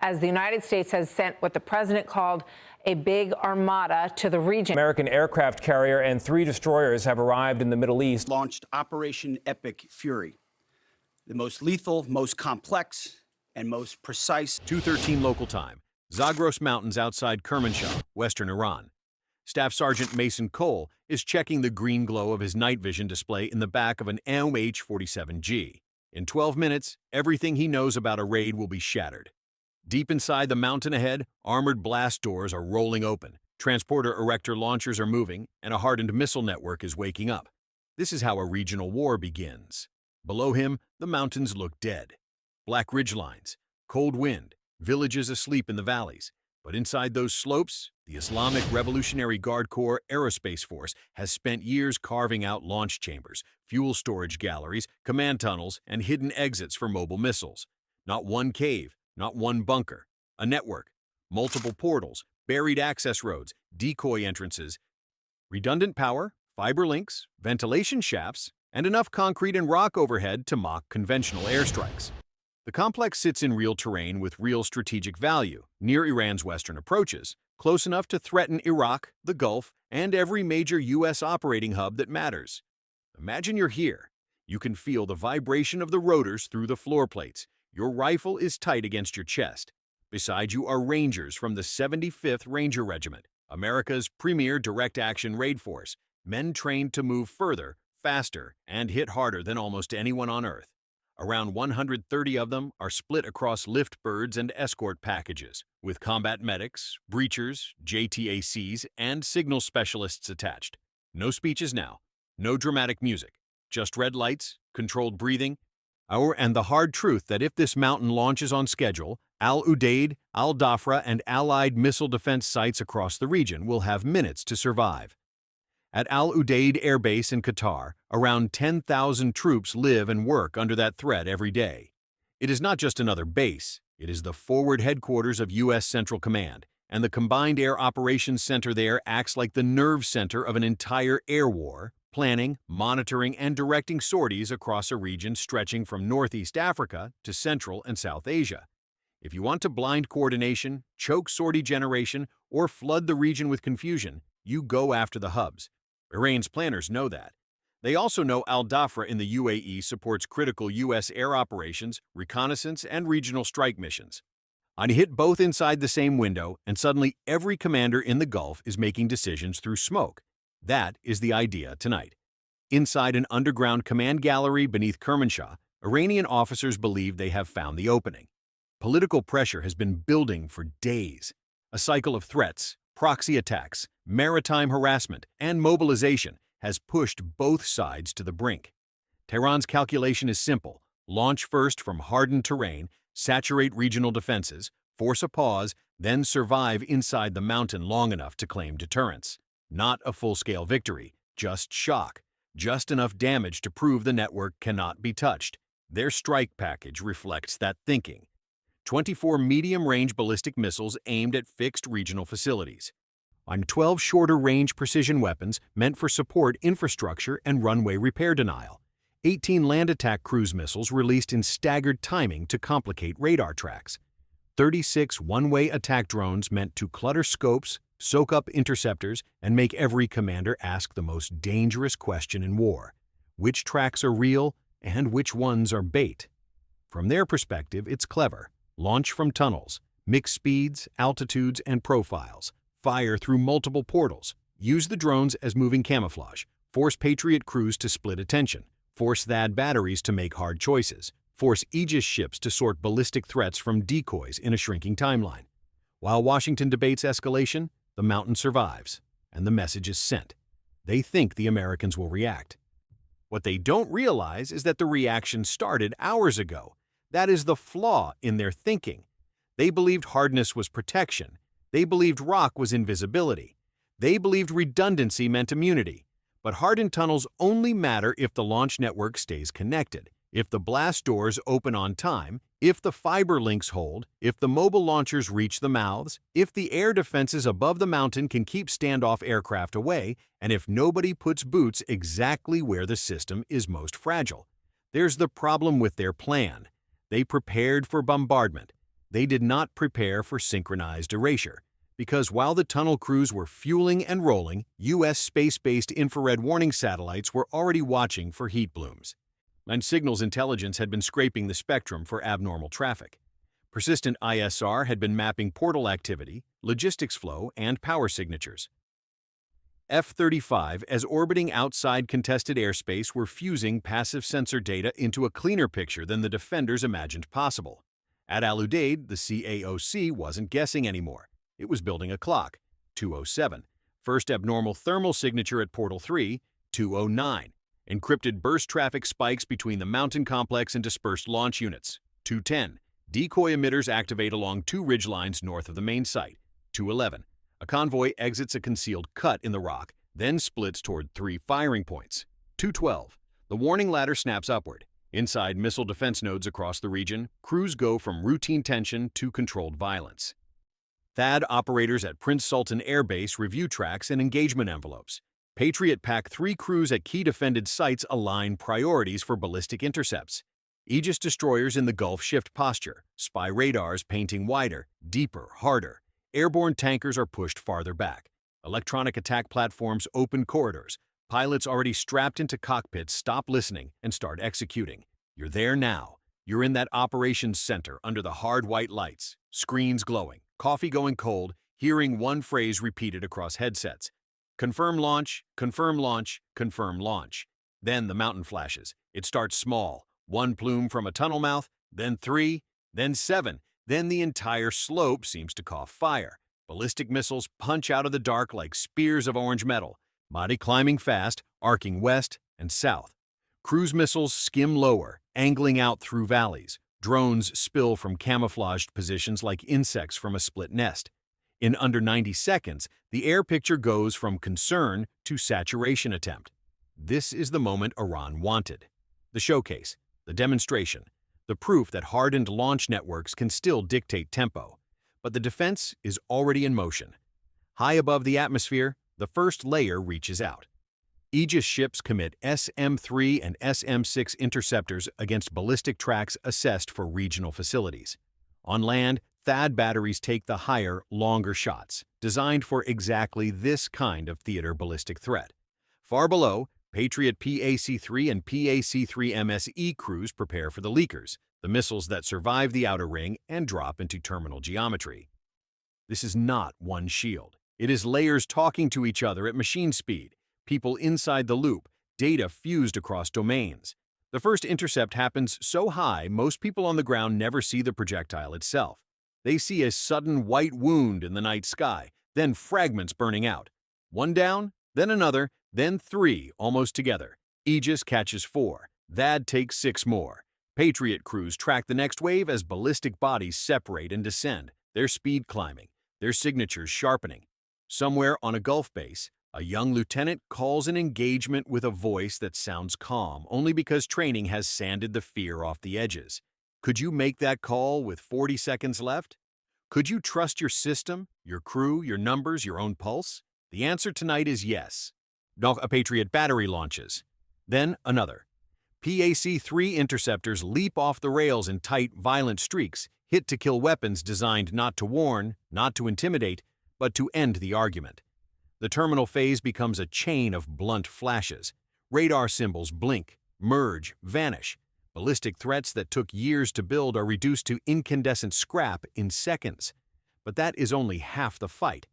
as the United States has sent what the president called a big armada to the region. American aircraft carrier and 3 destroyers have arrived in the Middle East. Launched Operation Epic Fury, the most lethal, most complex, and most precise. 2:13 local time, Zagros Mountains outside Kermanshah, western Iran. Staff Sergeant Mason Cole is checking the green glow of his night vision display in the back of an MH-47G. In 12 minutes, everything he knows about a raid will be shattered. Deep inside the mountain ahead, armored blast doors are rolling open, transporter erector launchers are moving, and a hardened missile network is waking up. This is how a regional war begins. Below him, the mountains look dead. Black ridgelines, cold wind, villages asleep in the valleys. But inside those slopes, the Islamic Revolutionary Guard Corps Aerospace Force has spent years carving out launch chambers, fuel storage galleries, command tunnels, and hidden exits for mobile missiles. Not one cave, not one bunker. A network, multiple portals, buried access roads, decoy entrances, redundant power, fiber links, ventilation shafts, and enough concrete and rock overhead to mock conventional airstrikes. The complex sits in real terrain with real strategic value, near Iran's western approaches, close enough to threaten Iraq, the Gulf, and every major U.S. operating hub that matters. Imagine you're here. You can feel the vibration of the rotors through the floor plates. Your rifle is tight against your chest. Beside you are Rangers from the 75th Ranger Regiment, America's premier direct-action raid force, men trained to move further, faster, and hit harder than almost anyone on Earth. Around 130 of them are split across lift birds and escort packages, with combat medics, breachers, JTACs, and signal specialists attached. No speeches now, no dramatic music, just red lights, controlled breathing, and the hard truth that if this mountain launches on schedule, Udeid, Dhafra, and allied missile defense sites across the region will have minutes to survive. At Udeid Air Base in Qatar, around 10,000 troops live and work under that threat every day. It is not just another base, it is the forward headquarters of U.S. Central Command, and the Combined Air Operations Center there acts like the nerve center of an entire air war, planning, monitoring, and directing sorties across a region stretching from Northeast Africa to Central and South Asia. If you want to blind coordination, choke sortie generation, or flood the region with confusion, you go after the hubs. Iran's planners know that. They also know Dhafra in the UAE supports critical U.S. air operations, reconnaissance, and regional strike missions. I hit both inside the same window, and suddenly every commander in the Gulf is making decisions through smoke. That is the idea tonight. Inside an underground command gallery beneath Kermanshah, Iranian officers believe they have found the opening. Political pressure has been building for days. A cycle of threats, proxy attacks, maritime harassment, and mobilization has pushed both sides to the brink. Tehran's calculation is simple. Launch first from hardened terrain, saturate regional defenses, force a pause, then survive inside the mountain long enough to claim deterrence. Not a full-scale victory, just shock, just enough damage to prove the network cannot be touched. Their strike package reflects that thinking. 24 medium-range ballistic missiles aimed at fixed regional facilities, on 12 shorter-range precision weapons meant for support infrastructure and runway repair denial, 18 land attack cruise missiles released in staggered timing to complicate radar tracks, 36 one-way attack drones meant to clutter scopes, soak up interceptors, and make every commander ask the most dangerous question in war: which tracks are real and which ones are bait? From their perspective, it's clever. Launch from tunnels, mix speeds, altitudes, and profiles, fire through multiple portals, use the drones as moving camouflage, force Patriot crews to split attention, force THAAD batteries to make hard choices, force Aegis ships to sort ballistic threats from decoys in a shrinking timeline. While Washington debates escalation, the mountain survives, and the message is sent. They think the Americans will react. What they don't realize is that the reaction started hours ago. That is the flaw in their thinking. They believed hardness was protection. They believed rock was invisibility. They believed redundancy meant immunity. But hardened tunnels only matter if the launch network stays connected, if the blast doors open on time, if the fiber links hold, if the mobile launchers reach the mouths, if the air defenses above the mountain can keep standoff aircraft away, and if nobody puts boots exactly where the system is most fragile. There's the problem with their plan. They prepared for bombardment. they did not prepare for synchronized erasure, because while the tunnel crews were fueling and rolling, U.S. space-based infrared warning satellites were already watching for heat blooms, and signals intelligence had been scraping the spectrum for abnormal traffic. Persistent ISR had been mapping portal activity, logistics flow, and power signatures. F-35, as orbiting outside contested airspace, were fusing passive sensor data into a cleaner picture than the defenders imagined possible. At Al Udeid, the CAOC wasn't guessing anymore. It was building a clock, 207. First abnormal thermal signature at Portal 3, 209. Encrypted burst traffic spikes between the mountain complex and dispersed launch units, 210. Decoy emitters activate along 2 ridgelines north of the main site, 211. A convoy exits a concealed cut in the rock, then splits toward 3 firing points, 212. The warning ladder snaps upward. Inside missile defense nodes across the region, crews go from routine tension to controlled violence. THAAD operators at Prince Sultan Air Base review tracks and engagement envelopes. Patriot PAC-3 crews at key defended sites align priorities for ballistic intercepts. Aegis destroyers in the Gulf shift posture, spy radars painting wider, deeper, harder. Airborne tankers are pushed farther back. Electronic attack platforms open corridors. Pilots already strapped into cockpits stop listening and start executing. You're there now. You're in that operations center under the hard white lights, screens glowing, coffee going cold, hearing one phrase repeated across headsets. Confirm launch, confirm launch, confirm launch. Then the mountain flashes. It starts small. 1 plume from a tunnel mouth, then 3, then 7. Then the entire slope seems to cough fire. Ballistic missiles punch out of the dark like spears of orange metal, body climbing fast, arcing west and south. Cruise missiles skim lower, angling out through valleys. Drones spill from camouflaged positions like insects from a split nest. In under 90 seconds, the air picture goes from concern to saturation attempt. This is the moment Iran wanted. The showcase, the demonstration, the proof that hardened launch networks can still dictate tempo. But the defense is already in motion. High above the atmosphere, the first layer reaches out. Aegis ships commit SM-3 and SM-6 interceptors against ballistic tracks assessed for regional facilities. On land, THAAD batteries take the higher, longer shots, designed for exactly this kind of theater ballistic threat. Far below, Patriot PAC-3 and PAC-3 crews prepare for the leakers, the missiles that survive the outer ring and drop into terminal geometry. This is not one shield. It is layers talking to each other at machine speed, people inside the loop, data fused across domains. The first intercept happens so high most people on the ground never see the projectile itself. They see a sudden white wound in the night sky, then fragments burning out. One down, then another, then 3 almost together. Aegis catches 4. THAAD takes 6 more. Patriot crews track the next wave as ballistic bodies separate and descend, their speed climbing, their signatures sharpening. Somewhere on a Gulf base, a young lieutenant calls an engagement with a voice that sounds calm only because training has sanded the fear off the edges. Could you make that call with 40 seconds left? Could you trust your system, your crew, your numbers, your own pulse? The answer tonight is yes. A Patriot battery launches. Then another. PAC-3 interceptors leap off the rails in tight, violent streaks, hit to kill weapons designed not to warn, not to intimidate, but to end the argument. The terminal phase becomes a chain of blunt flashes. Radar symbols blink, merge, vanish. Ballistic threats that took years to build are reduced to incandescent scrap in seconds. But that is only half the fight.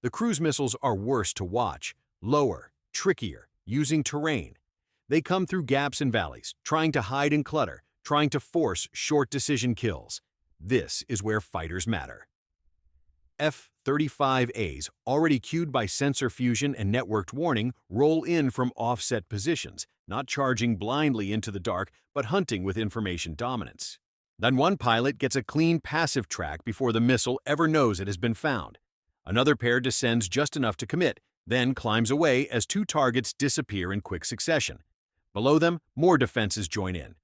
The cruise missiles are worse to watch, lower, trickier, using terrain. They come through gaps and valleys, trying to hide and clutter, trying to force short decision kills. This is where fighters matter. F-35As, already cued by sensor fusion and networked warning, roll in from offset positions, not charging blindly into the dark, but hunting with information dominance. Then one pilot gets a clean passive track before the missile ever knows it has been found. Another pair descends just enough to commit, then climbs away as 2 targets disappear in quick succession. Below them, more defenses join in.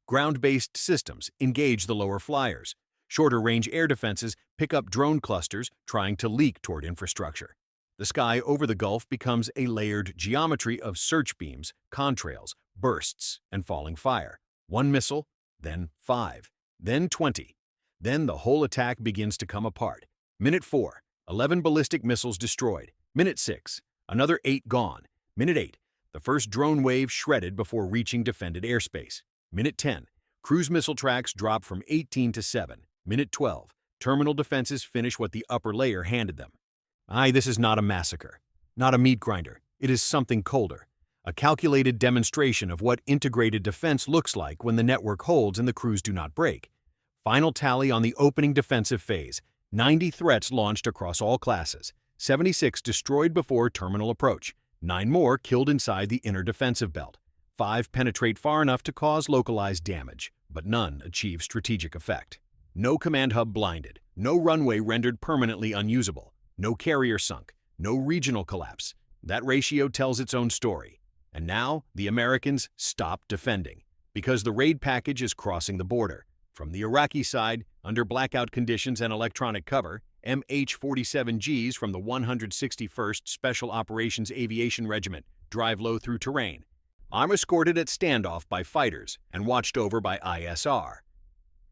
Ground-based systems engage the lower flyers. Shorter-range air defenses pick up drone clusters trying to leak toward infrastructure. The sky over the Gulf becomes a layered geometry of search beams, contrails, bursts, and falling fire. 1 missile, then 5, then 20. Then the whole attack begins to come apart. Minute 4, 11 ballistic missiles destroyed. Minute 6, another 8 gone. Minute 8, the first drone wave shredded before reaching defended airspace. Minute 10, cruise missile tracks drop from 18 to 7. Minute 12, terminal defenses finish what the upper layer handed them. This is not a massacre, not a meat grinder. It is something colder. A calculated demonstration of what integrated defense looks like when the network holds and the crews do not break. Final tally on the opening defensive phase: 90 threats launched across all classes, 76 destroyed before terminal approach, 9 more killed inside the inner defensive belt, 5 penetrate far enough to cause localized damage, but none achieve strategic effect. No command hub blinded, no runway rendered permanently unusable, no carrier sunk, no regional collapse. That ratio tells its own story. And now the Americans stop defending, because the raid package is crossing the border. From the Iraqi side, under blackout conditions and electronic cover, MH-47Gs from the 161st Special Operations Aviation Regiment drive low through terrain. I'm escorted at standoff by fighters and watched over by ISR.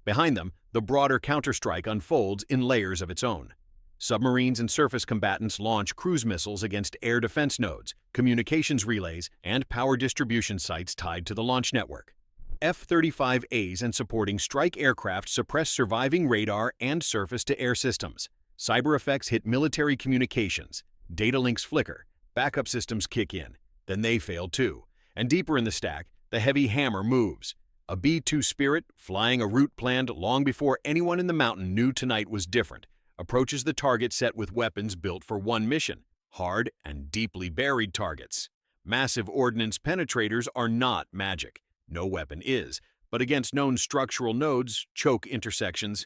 Behind them, the broader counterstrike unfolds in layers of its own. Submarines and surface combatants launch cruise missiles against air defense nodes, communications relays, and power distribution sites tied to the launch network. F-35As and supporting strike aircraft suppress surviving radar and surface-to-air systems. Cyber effects hit military communications. Data links flicker. Backup systems kick in. Then they fail too. And deeper in the stack, the heavy hammer moves. A B-2 Spirit, flying a route planned long before anyone in the mountain knew tonight was different, approaches the target set with weapons built for one mission: hard and deeply buried targets. Massive ordnance penetrators are not magic. No weapon is, but against known structural nodes, choke intersections,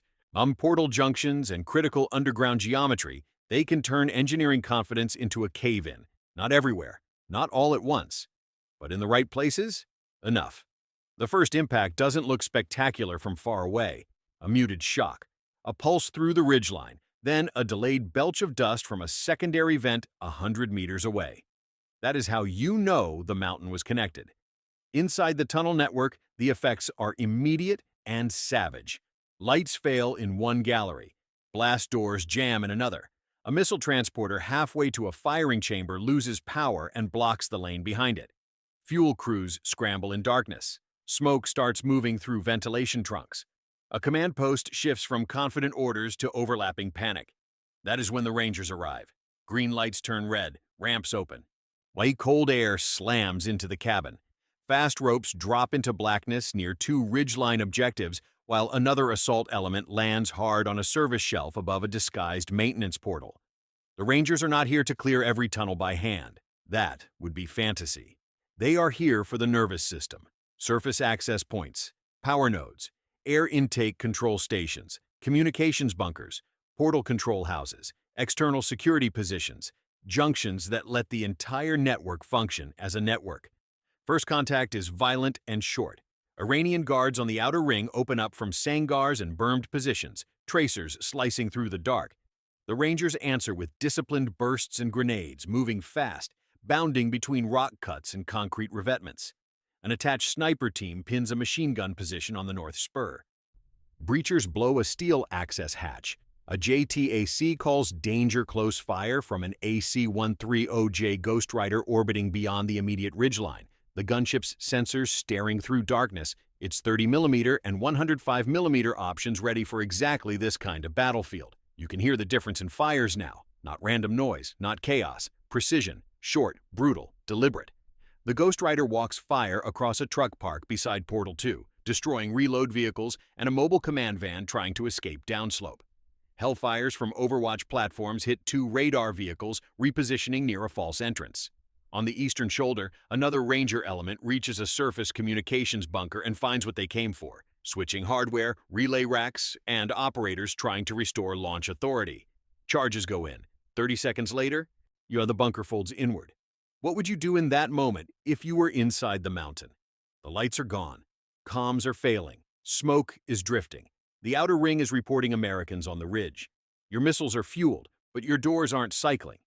portal junctions, and critical underground geometry, they can turn engineering confidence into a cave-in. Not everywhere, not all at once, but in the right places, enough. The first impact doesn't look spectacular from far away. A muted shock, a pulse through the ridgeline, then a delayed belch of dust from a secondary vent 100 meters away. That is how you know the mountain was connected. Inside the tunnel network, the effects are immediate and savage. Lights fail in one gallery. Blast doors jam in another. A missile transporter halfway to a firing chamber loses power and blocks the lane behind it. Fuel crews scramble in darkness. Smoke starts moving through ventilation trunks. A command post shifts from confident orders to overlapping panic. That is when the Rangers arrive. Green lights turn red, ramps open. White cold air slams into the cabin. Fast ropes drop into blackness near 2 ridgeline objectives, while another assault element lands hard on a service shelf above a disguised maintenance portal. The Rangers are not here to clear every tunnel by hand. That would be fantasy. They are here for the nervous system, surface access points, power nodes, air intake control stations, communications bunkers, portal control houses, external security positions, junctions that let the entire network function as a network. First contact is violent and short. Iranian guards on the outer ring open up from sangars and bermed positions, tracers slicing through the dark. The Rangers answer with disciplined bursts and grenades, moving fast, bounding between rock cuts and concrete revetments. An attached sniper team pins a machine gun position on the north spur. Breachers blow a steel access hatch. A JTAC calls danger close fire from an AC-130J Ghost Rider orbiting beyond the immediate ridgeline. The gunship's sensors staring through darkness, its 30mm and 105mm options ready for exactly this kind of battlefield. You can hear the difference in fires now. Not random noise, not chaos. Precision, short, brutal, deliberate. The Ghost Rider walks fire across a truck park beside Portal 2, destroying reload vehicles and a mobile command van trying to escape downslope. Hellfires from Overwatch platforms hit 2 radar vehicles repositioning near a false entrance. On the eastern shoulder, another Ranger element reaches a surface communications bunker and finds what they came for: switching hardware, relay racks, and operators trying to restore launch authority. Charges go in. 30 seconds later, the bunker folds inward. What would you do in that moment if you were inside the mountain? The lights are gone. Comms are failing. Smoke is drifting. The outer ring is reporting Americans on the ridge. Your missiles are fueled, but your doors aren't cycling.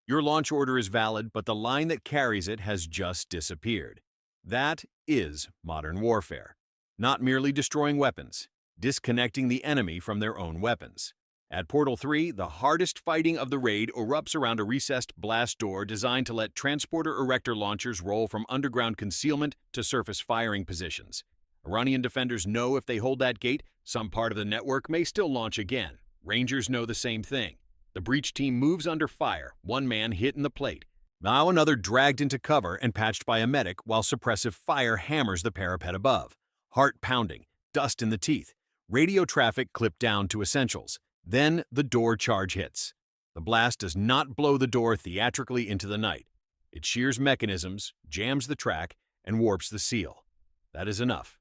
Your launch order is valid, but the line that carries it has just disappeared. That is modern warfare. Not merely destroying weapons, disconnecting the enemy from their own weapons. At Portal 3, the hardest fighting of the raid erupts around a recessed blast door designed to let transporter erector launchers roll from underground concealment to surface firing positions. Iranian defenders know if they hold that gate, some part of the network may still launch again. Rangers know the same thing. The breach team moves under fire, one man hit in the plate. Now another dragged into cover and patched by a medic while suppressive fire hammers the parapet above. Heart pounding, dust in the teeth. Radio traffic clipped down to essentials. Then the door charge hits. The blast does not blow the door theatrically into the night. It shears mechanisms, jams the track, and warps the seal. That is enough.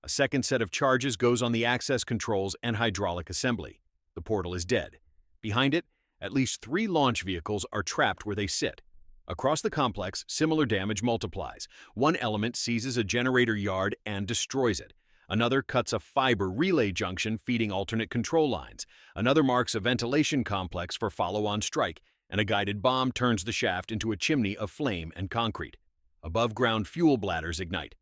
A second set of charges goes on the access controls and hydraulic assembly. The portal is dead. Behind it, at least 3 launch vehicles are trapped where they sit. Across the complex, similar damage multiplies. One element seizes a generator yard and destroys it. Another cuts a fiber relay junction feeding alternate control lines. Another marks a ventilation complex for follow-on strike, and a guided bomb turns the shaft into a chimney of flame and concrete. Above-ground fuel bladders ignite.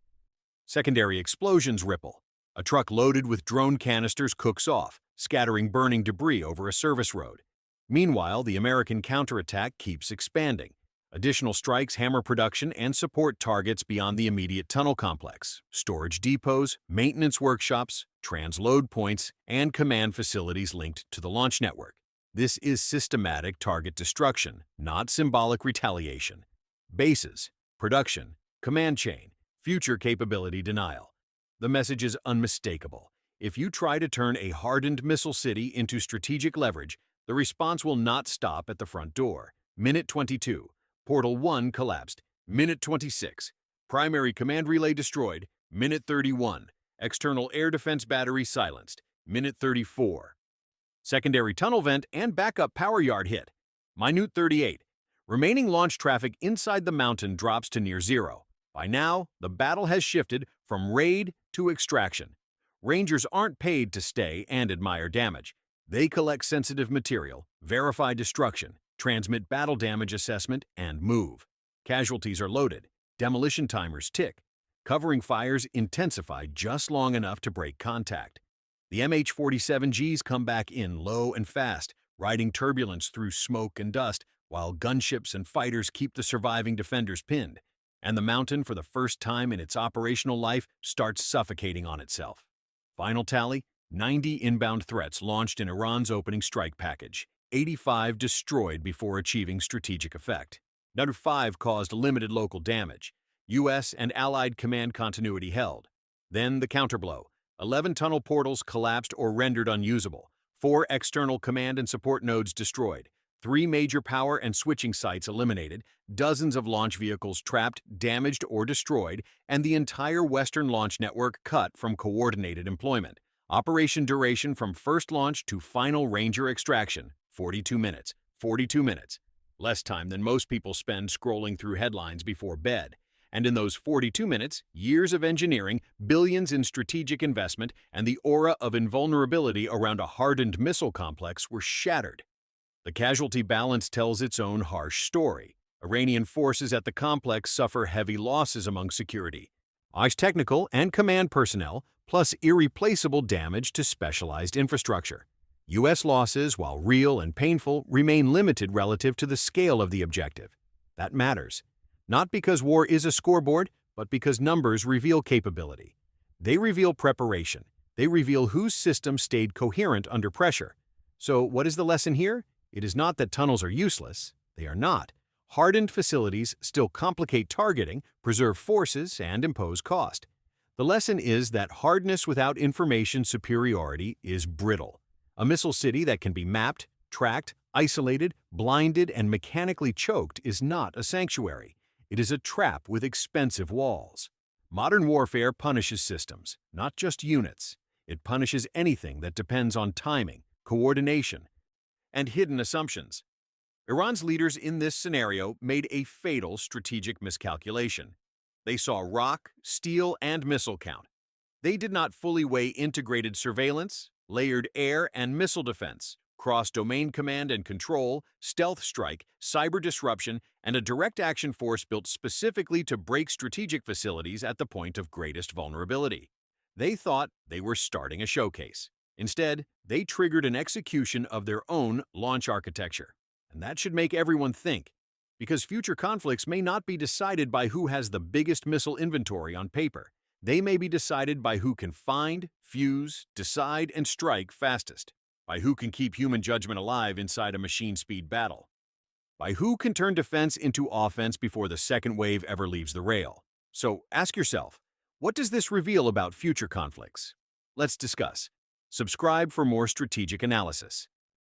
Secondary explosions ripple. A truck loaded with drone canisters cooks off, scattering burning debris over a service road. Meanwhile, the American counterattack keeps expanding. Additional strikes hammer production and support targets beyond the immediate tunnel complex, storage depots, maintenance workshops, transload points, and command facilities linked to the launch network. This is systematic target destruction, not symbolic retaliation. Bases, production, command chain, future capability denial. The message is unmistakable. If you try to turn a hardened missile city into strategic leverage, the response will not stop at the front door. Minute 22. Portal 1 collapsed. Minute 26. Primary command relay destroyed. Minute 31. External air defense battery silenced. Minute 34. Secondary tunnel vent and backup power yard hit. Minute 38. Remaining launch traffic inside the mountain drops to near zero. By now, the battle has shifted from raid to extraction. Rangers aren't paid to stay and admire damage. They collect sensitive material, verify destruction, transmit battle damage assessment, and move. Casualties are loaded. Demolition timers tick. Covering fires intensify just long enough to break contact. The MH-47Gs come back in low and fast, riding turbulence through smoke and dust, while gunships and fighters keep the surviving defenders pinned. And the mountain, for the first time in its operational life, starts suffocating on itself. Final tally, 90 inbound threats launched in Iran's opening strike package. 85 destroyed before achieving strategic effect. Another 5 caused limited local damage. U.S. and Allied command continuity held. Then the counterblow. 11 tunnel portals collapsed or rendered unusable. 4 external command and support nodes destroyed. 3 major power and switching sites eliminated. Dozens of launch vehicles trapped, damaged, or destroyed, and the entire Western launch network cut from coordinated employment. Operation duration from first launch to final Ranger extraction, 42 minutes. 42 minutes. Less time than most people spend scrolling through headlines before bed. And in those 42 minutes, years of engineering, billions in strategic investment, and the aura of invulnerability around a hardened missile complex were shattered. The casualty balance tells its own harsh story. Iranian forces at the complex suffer heavy losses among security, technical and command personnel, plus irreplaceable damage to specialized infrastructure. U.S. losses, while real and painful, remain limited relative to the scale of the objective. That matters. Not because war is a scoreboard, but because numbers reveal capability. They reveal preparation. They reveal whose system stayed coherent under pressure. So what is the lesson here? It is not that tunnels are useless. They are not. Hardened facilities still complicate targeting, preserve forces, and impose cost. The lesson is that hardness without information superiority is brittle. A missile city that can be mapped, tracked, isolated, blinded, and mechanically choked is not a sanctuary. It is a trap with expensive walls. Modern warfare punishes systems, not just units. It punishes anything that depends on timing, coordination, and hidden assumptions. Iran's leaders in this scenario made a fatal strategic miscalculation. They saw rock, steel, and missile count. They did not fully weigh integrated surveillance, layered air and missile defense, cross-domain command and control, stealth strike, cyber disruption, and a direct action force built specifically to break strategic facilities at the point of greatest vulnerability. They thought they were starting a showcase. Instead, they triggered an execution of their own launch architecture. And that should make everyone think, because future conflicts may not be decided by who has the biggest missile inventory on paper. They may be decided by who can find, fuse, decide, and strike fastest, by who can keep human judgment alive inside a machine-speed battle, by who can turn defense into offense before the second wave ever leaves the rail. So ask yourself, what does this reveal about future conflicts? Let's discuss. Subscribe for more strategic analysis.